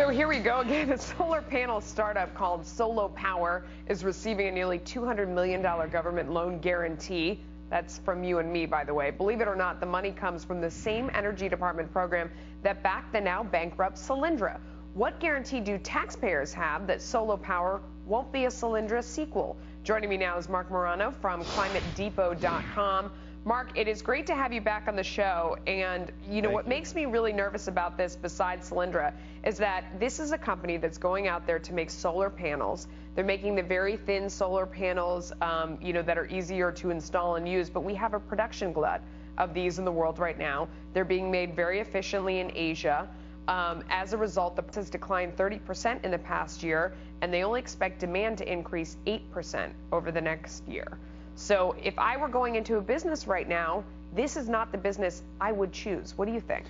So here we go again. A solar panel startup called Solo Power is receiving a nearly $200 million government loan guarantee. That's from you and me, by the way. Believe it or not, the money comes from the same Energy Department program that backed the now bankrupt Solyndra. What guarantee do taxpayers have that Solo Power won't be a Solyndra sequel? Joining me now is Marc Morano from ClimateDepot.com. Marc, it is great to have you back on the show. And, what makes me really nervous about this, besides Solyndra, is that this is a company that's going out there to make solar panels. They're making the very thin solar panels, that are easier to install and use. But we have a production glut of these in the world right now. They're being made very efficiently in Asia. As a result, the price has declined 30% in the past year, and they only expect demand to increase 8% over the next year. So if I were going into a business right now, this is not the business I would choose. What do you think?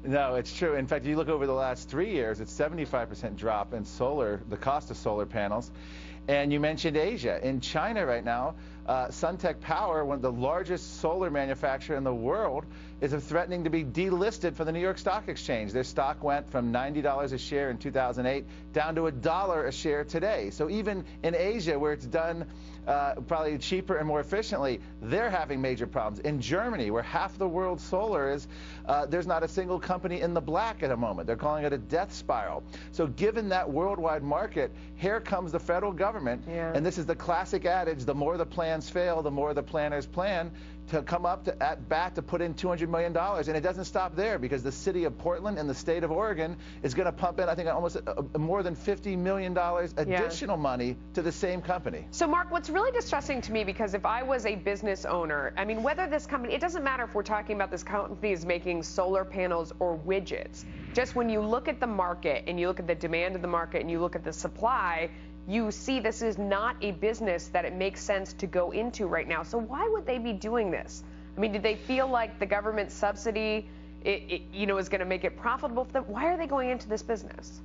No, it's true. In fact, you look over the last 3 years, it's 75% drop in the cost of solar panels. And you mentioned Asia. In China right now, Suntech Power, one of the largest solar manufacturer in the world, is threatening to be delisted from the New York Stock Exchange. Their stock went from $90 a share in 2008 down to $1 a share today. So even in Asia, where it's done probably cheaper and more efficiently, they're having major problems. In Germany, where half the world's solar is, there's not a single company in the black at the moment. They're calling it a death spiral. So given that worldwide market, here comes the federal government, and this is the classic adage, the more the plans fail, the more the planners plan, to come up at bat to put in $200 million. And it doesn't stop there, because the city of Portland and the state of Oregon is going to pump in, I think, almost more than $50 million additional money to the same company. So, Marc, what's really distressing to me, because if I was a business owner, I mean, whether this company, it doesn't matter if we're talking about this company is making solar panels or widgets. Just when you look at the market and you look at the demand of the market and you look at the supply, you see this is not a business that it makes sense to go into right now. So why would they be doing this? I mean, did they feel like the government subsidy, is going to make it profitable for them? Why are they going into this business?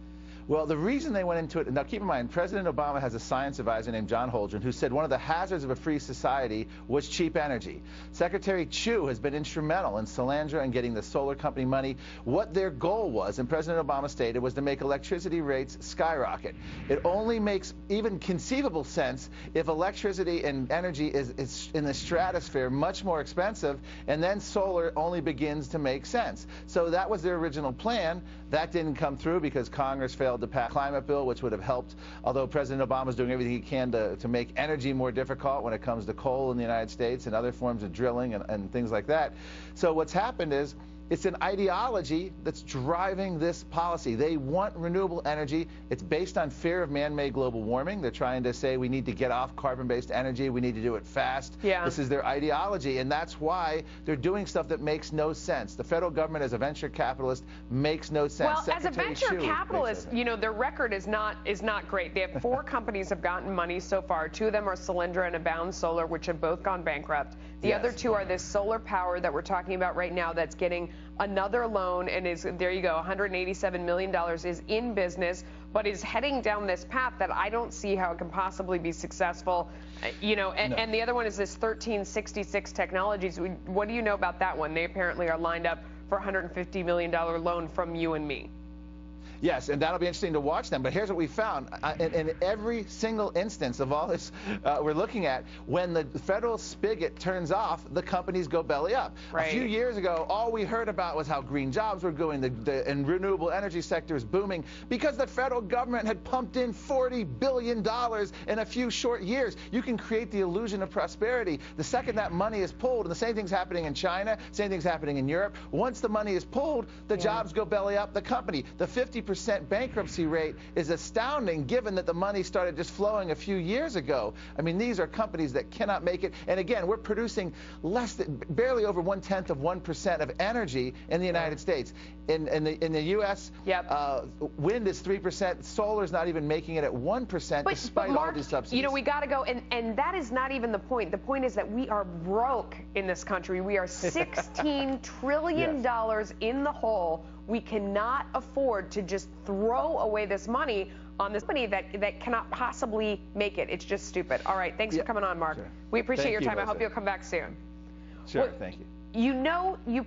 Well, the reason they went into it, now keep in mind, President Obama has a science advisor named John Holdren who said one of the hazards of a free society was cheap energy. Secretary Chu has been instrumental in Solyndra and getting the solar company money. What their goal was, and President Obama stated, was to make electricity rates skyrocket. It only makes even conceivable sense if electricity and energy is in the stratosphere, much more expensive, and then solar only begins to make sense. So that was their original plan. That didn't come through because Congress failed to pass a climate bill, which would have helped, although President Obama is doing everything he can to make energy more difficult when it comes to coal in the United States and other forms of drilling and things like that. So what's happened is it's an ideology that's driving this policy. They want renewable energy. It's based on fear of man-made global warming. They're trying to say we need to get off carbon-based energy. We need to do it fast. This is their ideology, and that's why they're doing stuff that makes no sense. The federal government, as a venture capitalist, makes no sense. Well, as a venture capitalist, their record is not great. They have 4 companies have gotten money so far. 2 of them are Solyndra and Abound Solar, which have both gone bankrupt. The other 2 are this Solar Power that we're talking about right now that's getting another loan and is, there you go, $187 million, is in business, but is heading down this path that I don't see how it can possibly be successful. And the other one is this 1366 Technologies. What do you know about that one? They apparently are lined up for a $150 million loan from you and me. Yes, and that'll be interesting to watch them. But here's what we found. In every single instance of all this we're looking at, when the federal spigot turns off, the companies go belly up. A few years ago, all we heard about was how green jobs were going, and renewable energy sector is booming, because the federal government had pumped in $40 billion in a few short years. You can create the illusion of prosperity. The second that money is pulled, and the same thing's happening in China, same thing's happening in Europe, once the money is pulled, the jobs go belly up, the company. The 50% bankruptcy rate is astounding, given that the money started just flowing a few years ago. I mean, these are companies that cannot make it. And again, we're producing barely over 1/10% of energy in the United States. In the U.S., wind is 3%. Solar is not even making it at 1%, despite all these subsidies. We got to go, and that is not even the point. The point is that we are broke in this country. We are $16 trillion in the hole. We cannot afford to just throw away this money on this company that cannot possibly make it. It's just stupid. All right, thanks for coming on, Marc. We appreciate your time. I hope you'll come back soon. Sure, thank you. You